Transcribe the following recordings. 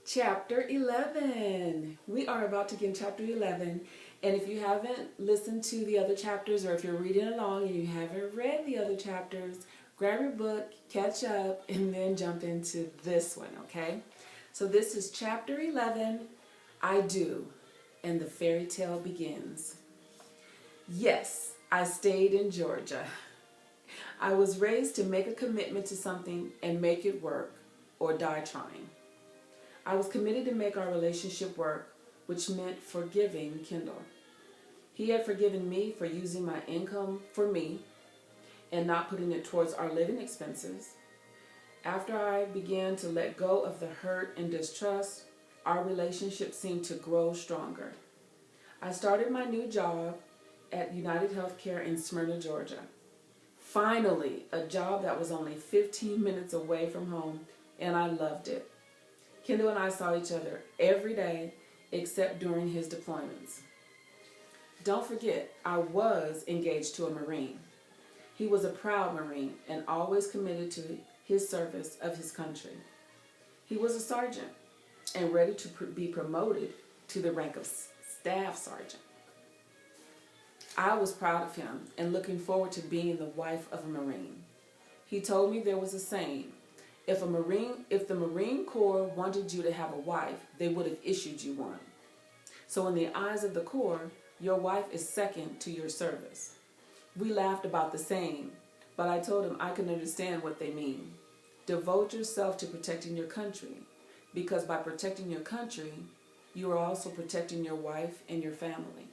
Chapter 11. We are about to get in chapter 11. And if you haven't listened to the other chapters, or if you're reading along and you haven't read the other chapters, grab your book, catch up, and then jump into this one, okay? So this is chapter 11, I Do, and the fairy tale begins. Yes, I stayed in Georgia. I was raised to make a commitment to something and make it work, or die trying. I was committed to make our relationship work, which meant forgiving Kendall. He had forgiven me for using my income for me and not putting it towards our living expenses. After I began to let go of the hurt and distrust, our relationship seemed to grow stronger. I started my new job at United Healthcare in Smyrna, Georgia. Finally, a job that was only 15 minutes away from home, and I loved it. Kendall and I saw each other every day except during his deployments. Don't forget, I was engaged to a Marine. He was a proud Marine and always committed to his service of his country. He was a sergeant and ready to be promoted to the rank of staff sergeant. I was proud of him and looking forward to being the wife of a Marine. He told me there was a saying, if the Marine Corps wanted you to have a wife, they would have issued you one. So in the eyes of the Corps, your wife is second to your service. We laughed about the saying, but I told him I can understand what they mean. Devote yourself to protecting your country, because by protecting your country, you are also protecting your wife and your family.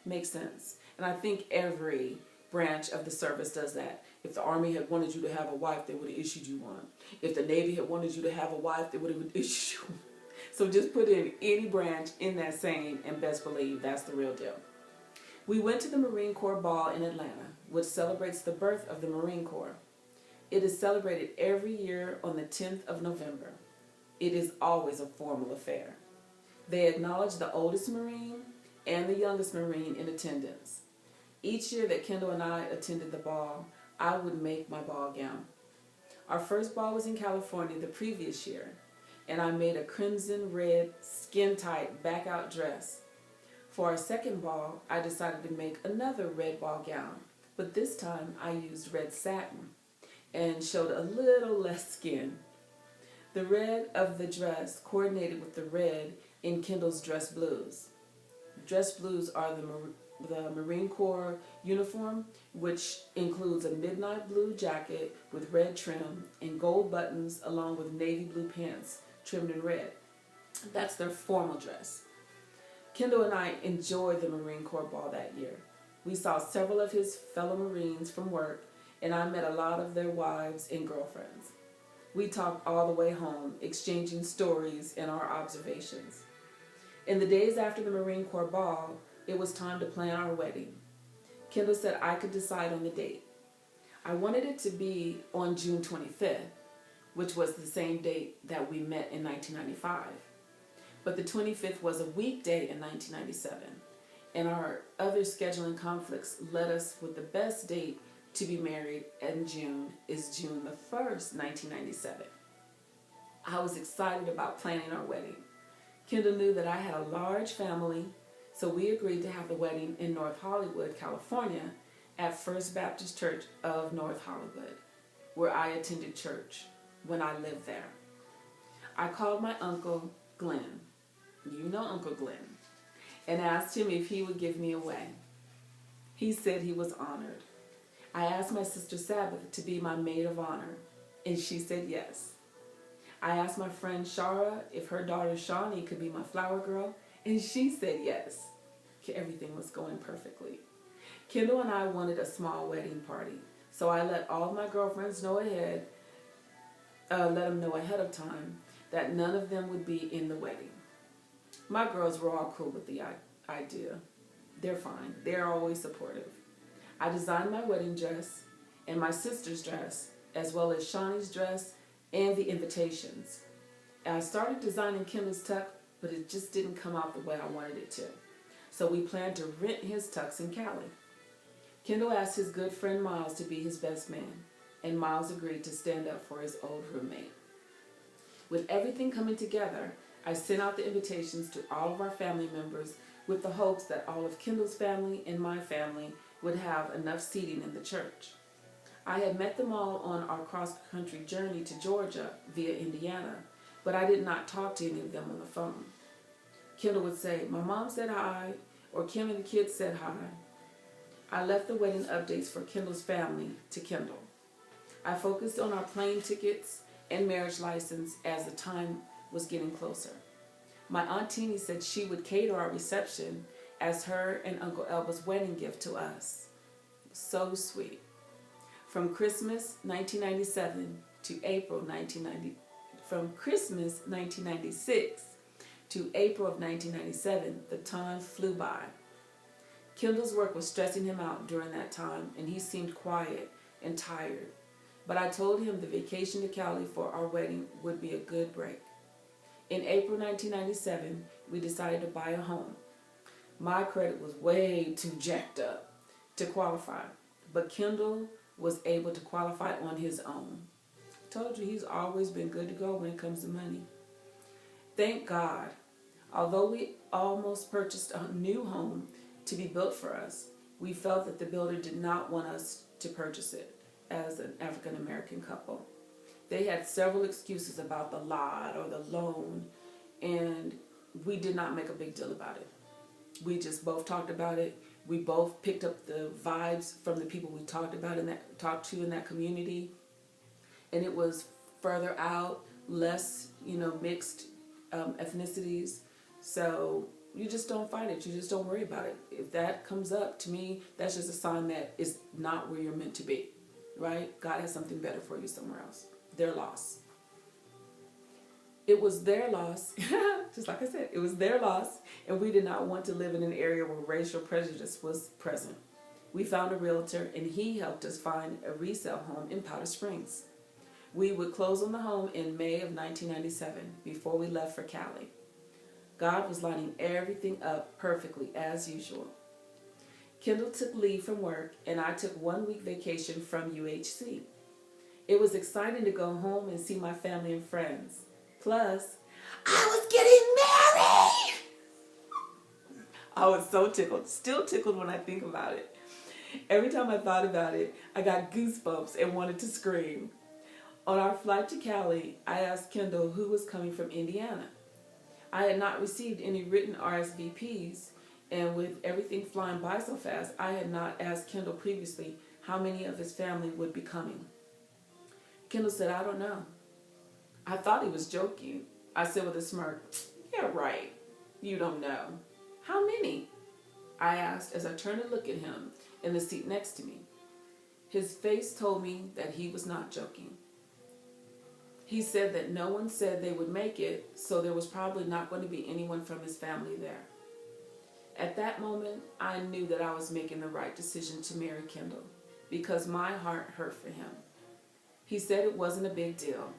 Makes sense. And I think every branch of the service does that. If the Army had wanted you to have a wife, they would have issued you one. If the Navy had wanted you to have a wife, they would have issued you one. So just put in any branch in that saying and best believe that's the real deal. We went to the Marine Corps Ball in Atlanta, which celebrates the birth of the Marine Corps. It is celebrated every year on the 10th of November. It is always a formal affair. They acknowledge the oldest Marine and the youngest Marine in attendance. Each year that Kendall and I attended the ball, I would make my ball gown. Our first ball was in California the previous year, and I made a crimson red skin-tight back-out dress. For our second ball, I decided to make another red ball gown, but this time I used red satin and showed a little less skin. The red of the dress coordinated with the red in Kendall's dress blues. Dress blues are the Marine Corps uniform, which includes a midnight blue jacket with red trim and gold buttons along with navy blue pants trimmed in red. That's their formal dress. Kendall and I enjoyed the Marine Corps Ball that year. We saw several of his fellow Marines from work, and I met a lot of their wives and girlfriends. We talked all the way home, exchanging stories and our observations. In the days after the Marine Corps Ball, it was time to plan our wedding. Kendall said I could decide on the date. I wanted it to be on June 25th, which was the same date that we met in 1995. But the 25th was a weekday in 1997, and our other scheduling conflicts led us with the best date to be married in June is June the 1st, 1997. I was excited about planning our wedding. Kendall knew that I had a large family, so we agreed to have the wedding in North Hollywood, California, at First Baptist Church of North Hollywood, where I attended church when I lived there. I called my uncle, Glenn, you know Uncle Glenn, and asked him if he would give me away. He said he was honored. I asked my sister Sabbath to be my maid of honor, and she said yes. I asked my friend Shara if her daughter Shawnee could be my flower girl, and she said yes. Everything was going perfectly. Kendall and I wanted a small wedding party, so I let all of my girlfriends know ahead of time that none of them would be in the wedding. My girls were all cool with the idea. They're fine. They're always supportive. I designed my wedding dress and my sister's dress, as well as Shawnee's dress and the invitations. I started designing Kendall's tuck, but it just didn't come out the way I wanted it to. So we planned to rent his tux in Cali. Kendall asked his good friend Miles to be his best man, and Miles agreed to stand up for his old roommate. With everything coming together, I sent out the invitations to all of our family members with the hopes that all of Kendall's family and my family would have enough seating in the church. I had met them all on our cross-country journey to Georgia via Indiana, but I did not talk to any of them on the phone. Kendall would say, "My mom said hi," or "Kim and the kids said hi." I left the wedding updates for Kendall's family to Kendall. I focused on our plane tickets and marriage license as the time was getting closer. My Aunt Teeny said she would cater our reception as her and Uncle Elba's wedding gift to us. So sweet. From Christmas 1997 to April 1990, from Christmas 1996 to April of 1997, the time flew by. Kendall's work was stressing him out during that time, and he seemed quiet and tired. But I told him the vacation to Cali for our wedding would be a good break. In April 1997, we decided to buy a home. My credit was way too jacked up to qualify, but Kendall was able to qualify on his own. I told you he's always been good to go when it comes to money. Thank God. Although we almost purchased a new home to be built for us, we felt that the builder did not want us to purchase it as an African American couple. They had several excuses about the lot or the loan, and we did not make a big deal about it. We just both talked about it. We both picked up the vibes from the people we talked to in that community, and it was further out, less, mixed ethnicities. So you just don't fight it. You just don't worry about it. If that comes up, to me, that's just a sign that it's not where you're meant to be, right? God has something better for you somewhere else. Their loss. It was their loss, just like I said, it was their loss, and we did not want to live in an area where racial prejudice was present. We found a realtor, and he helped us find a resale home in Powder Springs. We would close on the home in May of 1997 before we left for Cali. God was lining everything up perfectly as usual. Kendall took leave from work, and I took 1 week vacation from UHC. It was exciting to go home and see my family and friends. Plus, I was getting married! I was so tickled, still tickled when I think about it. Every time I thought about it, I got goosebumps and wanted to scream. On our flight to Cali, I asked Kendall who was coming from Indiana. I had not received any written RSVPs, and with everything flying by so fast, I had not asked Kendall previously how many of his family would be coming. Kendall said, "I don't know." I thought he was joking. I said with a smirk, "Yeah, right. You don't know. How many?" I asked as I turned to look at him in the seat next to me. His face told me that he was not joking. He said that no one said they would make it, so there was probably not going to be anyone from his family there. At that moment, I knew that I was making the right decision to marry Kendall because my heart hurt for him. He said it wasn't a big deal.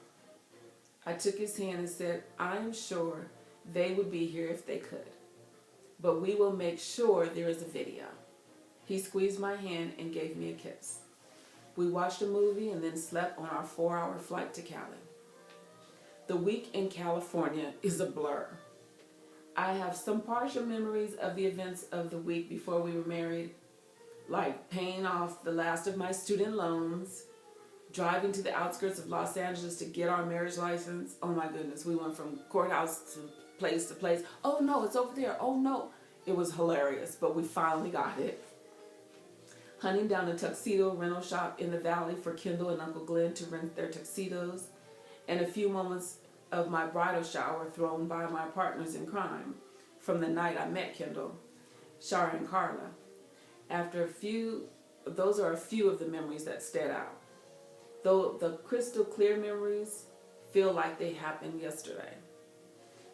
I took his hand and said, "I am sure they would be here if they could, but we will make sure there is a video." He squeezed my hand and gave me a kiss. We watched a movie and then slept on our 4-hour flight to Cali. The week in California is a blur. I have some partial memories of the events of the week before we were married, like paying off the last of my student loans, driving to the outskirts of Los Angeles to get our marriage license. Oh my goodness, we went from courthouse to place to place. "Oh no, it's over there. Oh no." It was hilarious, but we finally got it. Hunting down a tuxedo rental shop in the valley for Kendall and Uncle Glenn to rent their tuxedos, and a few moments of my bridal shower thrown by my partners in crime from the night I met Kendall, Shara and Carla. Those are a few of the memories that stand out. Though the crystal clear memories feel like they happened yesterday.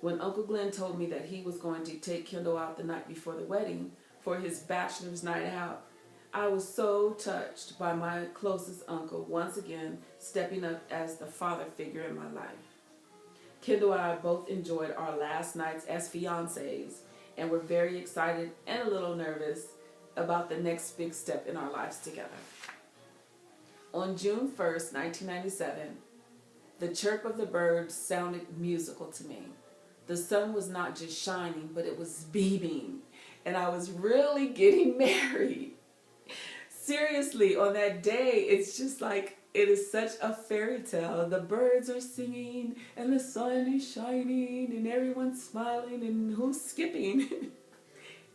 When Uncle Glenn told me that he was going to take Kendall out the night before the wedding for his bachelor's night out, I was so touched by my closest uncle once again stepping up as the father figure in my life. Kendall and I both enjoyed our last nights as fiancés and were very excited and a little nervous about the next big step in our lives together. On June 1st, 1997, The chirp of the birds sounded musical to me. The sun was not just shining, but it was beaming, and I was really getting married. Seriously, on that day, it's just like it is such a fairy tale. The birds are singing, and the sun is shining, and everyone's smiling, and who's skipping?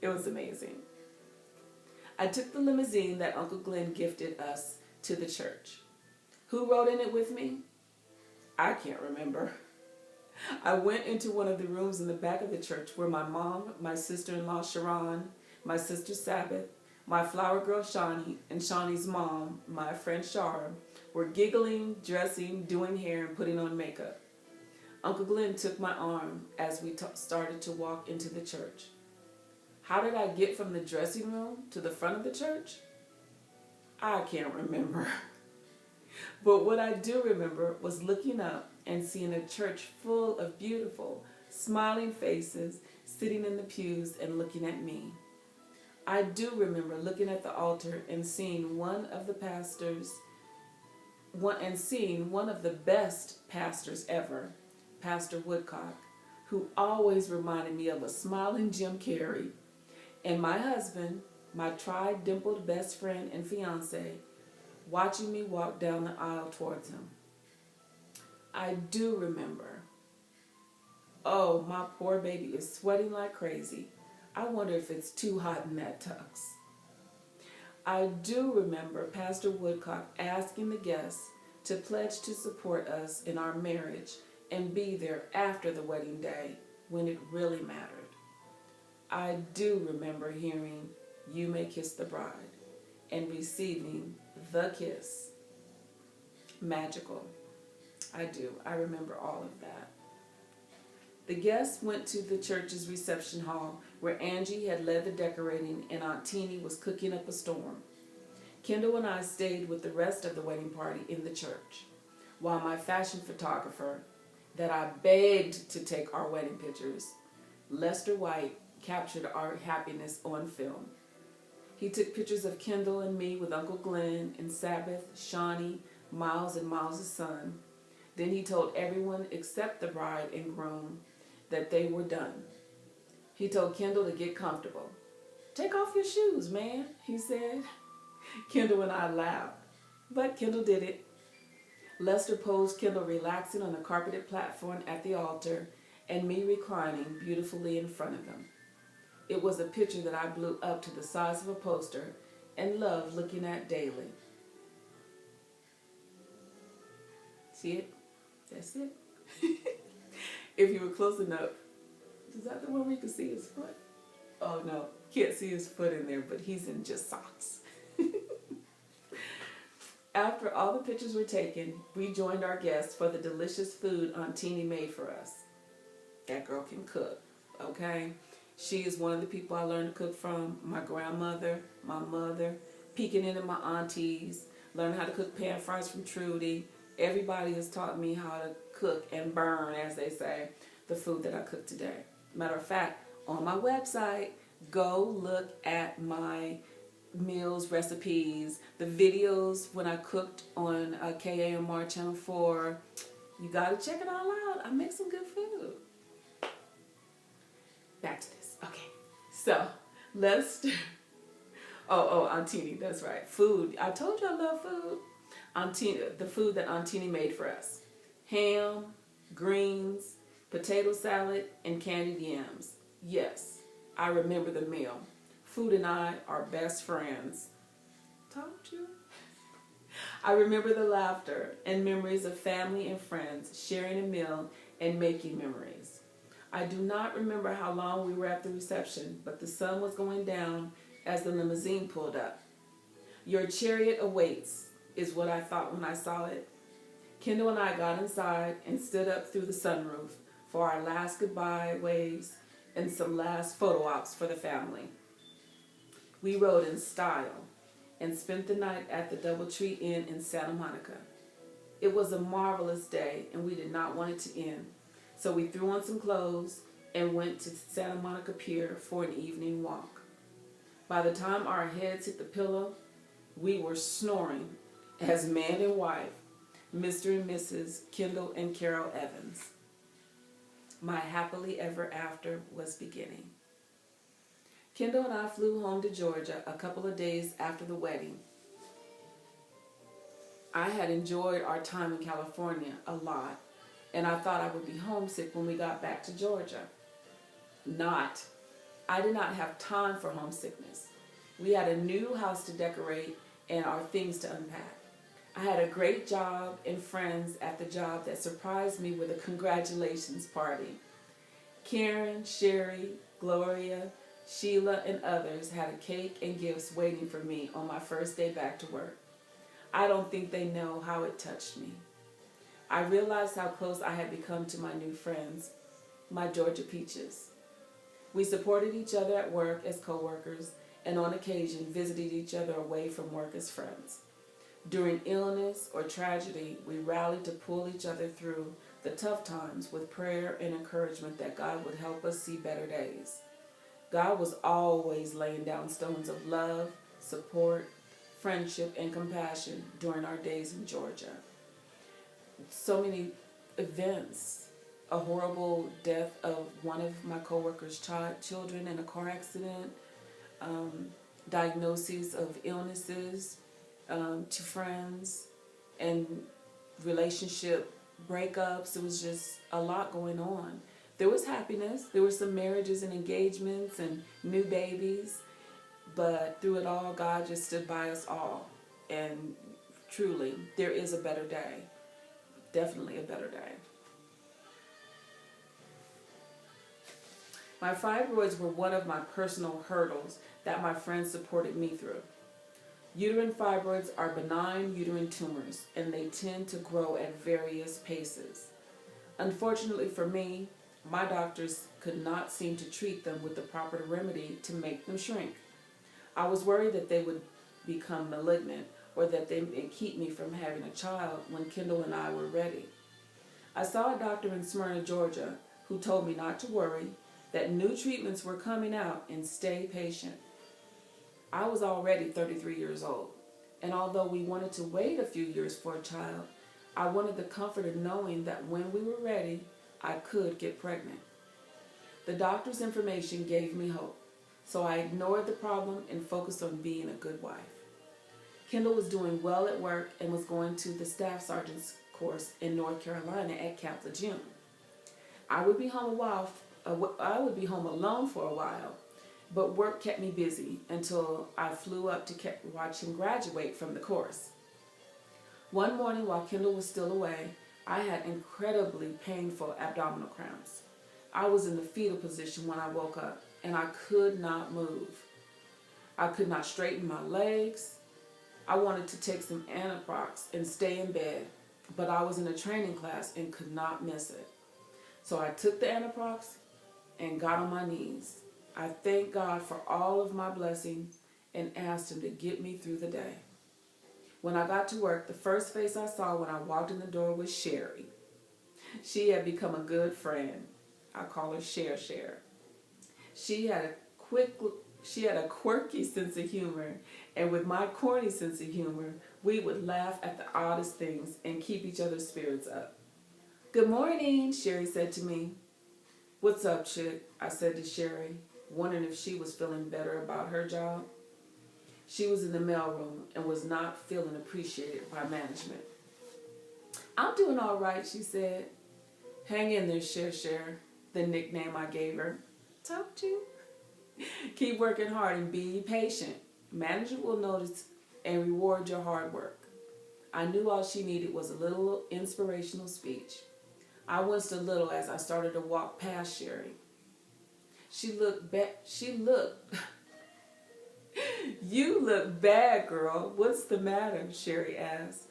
It was amazing. I took the limousine that Uncle Glenn gifted us to the church. Who rode in it with me? I can't remember. I went into one of the rooms in the back of the church where my mom, my sister-in-law Sharon, my sister Sabbath, my flower girl Shawnee, and Shawnee's mom, my friend Shar, were giggling, dressing, doing hair, and putting on makeup. Uncle Glenn took my arm as we started to walk into the church. How did I get from the dressing room to the front of the church? I can't remember. But what I do remember was looking up and seeing a church full of beautiful, smiling faces sitting in the pews and looking at me. I do remember looking at the altar and seeing one of the best pastors ever, Pastor Woodcock, who always reminded me of a smiling Jim Carrey, and my husband, my tri-dimpled best friend and fiance, watching me walk down the aisle towards him. I do remember. Oh, my poor baby is sweating like crazy. I wonder if it's too hot in that tux. I do remember Pastor Woodcock asking the guests to pledge to support us in our marriage and be there after the wedding day when it really mattered. I do remember hearing "You May Kiss the Bride" and receiving the kiss. Magical. I do. I remember all of that. The guests went to the church's reception hall where Angie had led the decorating and Aunt Teeny was cooking up a storm. Kendall and I stayed with the rest of the wedding party in the church, while my fashion photographer, that I begged to take our wedding pictures, Lester White, captured our happiness on film. He took pictures of Kendall and me with Uncle Glenn and Sabbath, Shawnee, Miles, and Miles' son. Then he told everyone except the bride and groom that they were done. He told Kendall to get comfortable. "Take off your shoes, man," he said. Kendall and I laughed, but Kendall did it. Lester posed Kendall relaxing on the carpeted platform at the altar and me reclining beautifully in front of him. It was a picture that I blew up to the size of a poster and loved looking at daily. See it? That's it. If you were close enough, is that the one where you can see his foot? Oh no, can't see his foot in there, but he's in just socks. After all the pictures were taken, we joined our guests for the delicious food Aunt Teeny made for us. That girl can cook, okay? She is one of the people I learned to cook from. My grandmother, my mother, peeking into my aunties, learning how to cook pan fries from Trudy. Everybody has taught me how to cook and burn, as they say, the food that I cook today. Matter of fact, on my website, go look at my meals, recipes, the videos when I cooked on KAMR Channel 4. You got to check it all out. I make some good food. Back to this. Okay. So, let's... Aunt Teeny, that's right. Food. I told you I love food. The food that Aunt Teeny made for us. Ham, greens, potato salad, and candied yams. Yes, I remember the meal. Food and I are best friends. Told you. I remember the laughter and memories of family and friends sharing a meal and making memories. I do not remember how long we were at the reception, but the sun was going down as the limousine pulled up. "Your chariot awaits," is what I thought when I saw it. Kendall and I got inside and stood up through the sunroof for our last goodbye waves and some last photo ops for the family. We rode in style and spent the night at the Doubletree Inn in Santa Monica. It was a marvelous day and we did not want it to end, so we threw on some clothes and went to Santa Monica Pier for an evening walk. By the time our heads hit the pillow, we were snoring as man and wife Mr. and Mrs. Kendall and Carol Evans. My happily ever after was beginning. Kendall and I flew home to Georgia a couple of days after the wedding. I had enjoyed our time in California a lot, and I thought I would be homesick when we got back to Georgia. Not. I did not have time for homesickness. We had a new house to decorate and our things to unpack. I had a great job and friends at the job that surprised me with a congratulations party. Karen, Sherry, Gloria, Sheila, and others had a cake and gifts waiting for me on my first day back to work. I don't think they know how it touched me. I realized how close I had become to my new friends, my Georgia Peaches. We supported each other at work as co-workers and on occasion visited each other away from work as friends. During illness or tragedy, we rallied to pull each other through the tough times with prayer and encouragement that God would help us see better days. God was always laying down stones of love, support, friendship, and compassion during our days in Georgia. So many events, a horrible death of one of my coworkers' children in a car accident, diagnoses of illnesses to friends, and relationship breakups. It was just a lot going on. There was happiness. There were some marriages and engagements and new babies. But through it all, God just stood by us all. And truly, there is a better day. Definitely a better day. My fibroids were one of my personal hurdles that my friends supported me through. Uterine fibroids are benign uterine tumors, and they tend to grow at various paces. Unfortunately for me, my doctors could not seem to treat them with the proper remedy to make them shrink. I was worried that they would become malignant or that they may keep me from having a child when Kendall and I were ready. I saw a doctor in Smyrna, Georgia, who told me not to worry, that new treatments were coming out and stay patient. I was already 33 years old, and although we wanted to wait a few years for a child, I wanted the comfort of knowing that when we were ready, I could get pregnant. The doctor's information gave me hope, so I ignored the problem and focused on being a good wife. Kendall was doing well at work and was going to the Staff Sergeant's course in North Carolina at Camp Lejeune. I would be home alone for a while, but work kept me busy until I flew up to watch him graduate from the course. One morning while Kendall was still away, I had incredibly painful abdominal cramps. I was in the fetal position when I woke up, and I could not move. I could not straighten my legs. I wanted to take some Anaprox and stay in bed, but I was in a training class and could not miss it. So I took the Anaprox and got on my knees. I thanked God for all of my blessings and asked Him to get me through the day. When I got to work, the first face I saw when I walked in the door was Sherry. She had become a good friend. I call her Cher. She had a quirky sense of humor, and with my corny sense of humor, we would laugh at the oddest things and keep each other's spirits up. "Good morning," Sherry said to me. "What's up, chick?" I said to Sherry, wondering if she was feeling better about her job. She was in the mailroom and was not feeling appreciated by management. "I'm doing all right," she said. "Hang in there, Cher," the nickname I gave her. Told you. "Keep working hard and be patient. Management will notice and reward your hard work." I knew all she needed was a little inspirational speech. I winced a little as I started to walk past Sherry. She looked. "You look bad, girl. What's the matter?" Sherry asked.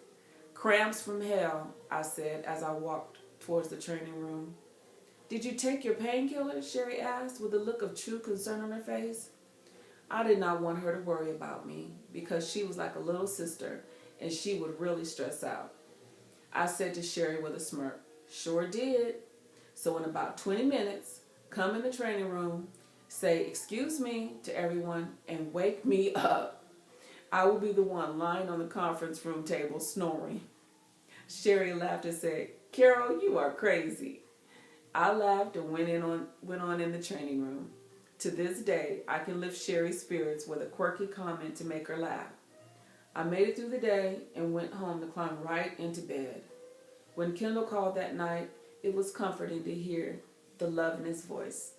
"Cramps from hell," I said as I walked towards the training room. "Did you take your painkiller?" Sherry asked with a look of true concern on her face. I did not want her to worry about me because she was like a little sister and she would really stress out. I said to Sherry with a smirk, "Sure did. So in about 20 minutes, come in the training room, say 'excuse me' to everyone, and wake me up. I will be the one lying on the conference room table snoring." Sherry laughed and said, Carol, you are crazy. I laughed and went on in the training room. To this day, I can lift Sherry's spirits with a quirky comment to make her laugh. I made it through the day and went home to climb right into bed. When Kendall called that night, it was comforting to hear the love in his voice.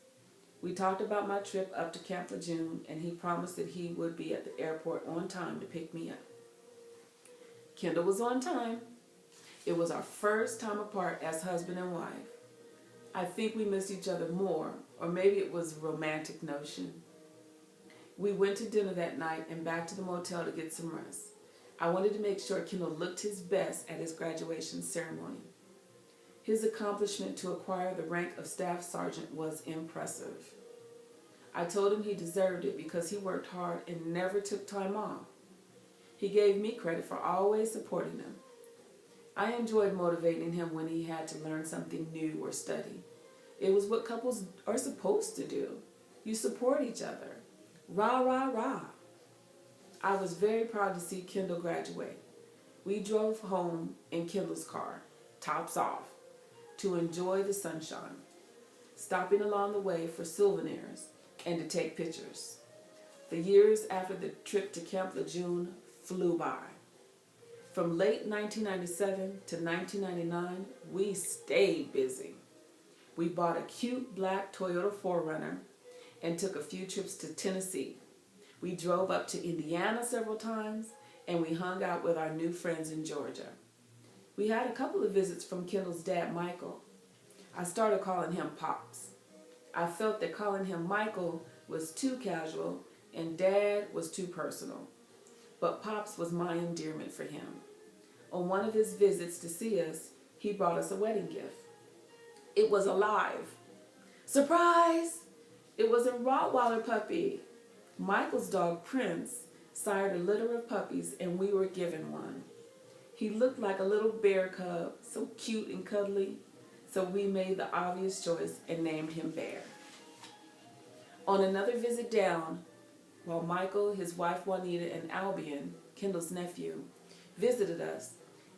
We talked about my trip up to Camp Lejeune, and he promised that he would be at the airport on time to pick me up. Kendall was on time. It was our first time apart as husband and wife. I think we missed each other more, or maybe it was a romantic notion. We went to dinner that night and back to the motel to get some rest. I wanted to make sure Kendall looked his best at his graduation ceremony. His accomplishment to acquire the rank of staff sergeant was impressive. I told him he deserved it because he worked hard and never took time off. He gave me credit for always supporting him. I enjoyed motivating him when he had to learn something new or study. It was what couples are supposed to do. You support each other. Rah, rah, rah. I was very proud to see Kendall graduate. We drove home in Kendall's car, tops off, to enjoy the sunshine, stopping along the way for souvenirs and to take pictures. The years after the trip to Camp Lejeune flew by. From late 1997 to 1999, we stayed busy. We bought a cute black Toyota 4Runner and took a few trips to Tennessee. We drove up to Indiana several times, and we hung out with our new friends in Georgia. We had a couple of visits from Kendall's dad, Michael. I started calling him Pops. I felt that calling him Michael was too casual and Dad was too personal. But Pops was my endearment for him. On one of his visits to see us, he brought us a wedding gift. It was alive. Surprise! It was a Rottweiler puppy. Michael's dog, Prince, sired a litter of puppies, and we were given one. He looked like a little bear cub, so cute and cuddly, so we made the obvious choice and named him Bear. On another visit down, while Michael, his wife Juanita, and Albion, Kendall's nephew, visited us,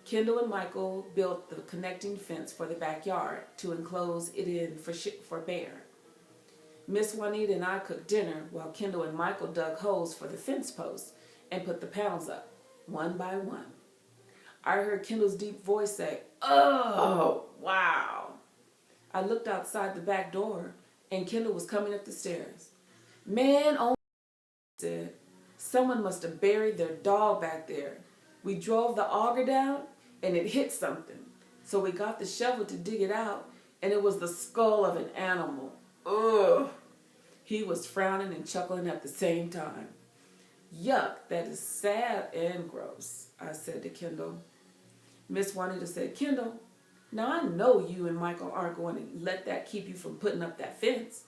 Kendall and Michael built the connecting fence for the backyard to enclose it in for Bear. Miss Juanita and I cooked dinner while Kendall and Michael dug holes for the fence posts and put the panels up, one by one. I heard Kendall's deep voice say, "Oh, wow." I looked outside the back door, and Kendall was coming up the stairs. "Man, oh," said, "someone must have buried their dog back there. We drove the auger down, and it hit something. So we got the shovel to dig it out, and it was the skull of an animal. Ugh." He was frowning and chuckling at the same time. "Yuck, that is sad and gross," I said to Kendall. Miss Juanita said, "Kendall, now I know you and Michael aren't going to let that keep you from putting up that fence."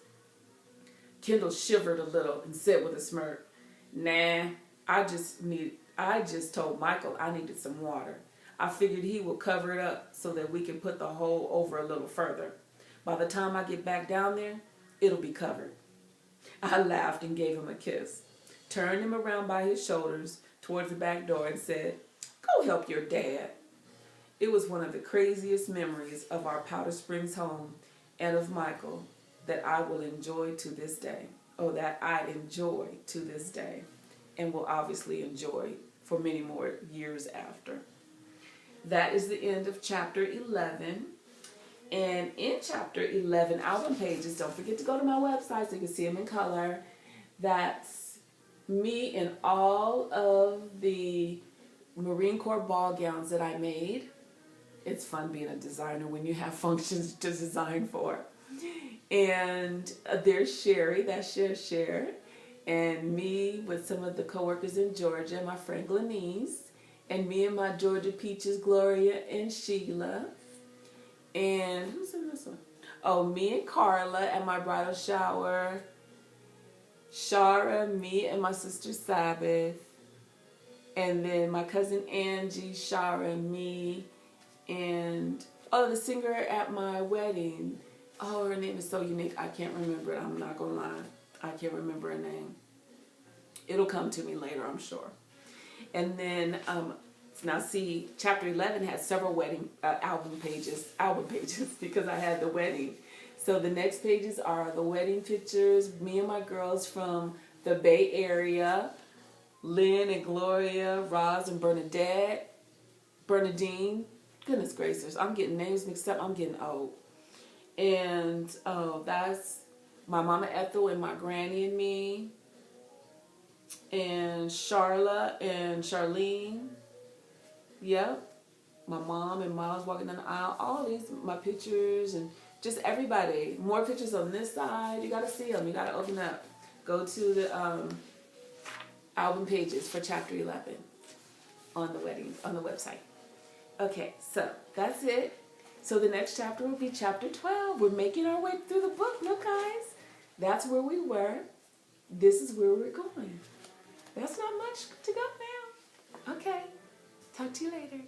Kendall shivered a little and said with a smirk, "Nah, I just told Michael I needed some water. I figured he would cover it up so that we can put the hole over a little further. By the time I get back down there, it'll be covered." I laughed and gave him a kiss, turned him around by his shoulders towards the back door and said, "Go help your dad." It was one of the craziest memories of our Powder Springs home and of Michael that I will enjoy to this day, and will obviously enjoy for many more years after. That is the end of chapter 11. And in chapter 11, album pages, don't forget to go to my website so you can see them in color. That's me in all of the Marine Corps ball gowns that I made. It's fun being a designer when you have functions to design for. And there's Sherry, that's Cher, and me with some of the coworkers in Georgia, my friend Glenise, and me and my Georgia Peaches, Gloria and Sheila. And who's in this one? Oh, me and Carla at my bridal shower. Shara, me and my sister Sabbath. And then my cousin Angie, Shara, me, and the singer at my wedding. Oh, her name is so unique. I can't remember it. I'm not going to lie. I can't remember her name. It'll come to me later, I'm sure. And then Now see, chapter 11 has several wedding album pages because I had the wedding. So the next pages are the wedding pictures, me and my girls from the Bay Area, Lynn and Gloria, Roz and Bernadine. Goodness gracious, I'm getting names mixed up. I'm getting old. And that's my mama Ethel and my granny and me. And Charla and Charlene. Yep. My mom and Miles walking down the aisle. All these, my pictures and just everybody. More pictures on this side. You got to see them. You got to open up. Go to the album pages for chapter 11 on the website. Okay, so that's it. So the next chapter will be chapter 12. We're making our way through the book. Look, guys. That's where we were. This is where we're going. That's not much to go now. Okay. Talk to you later.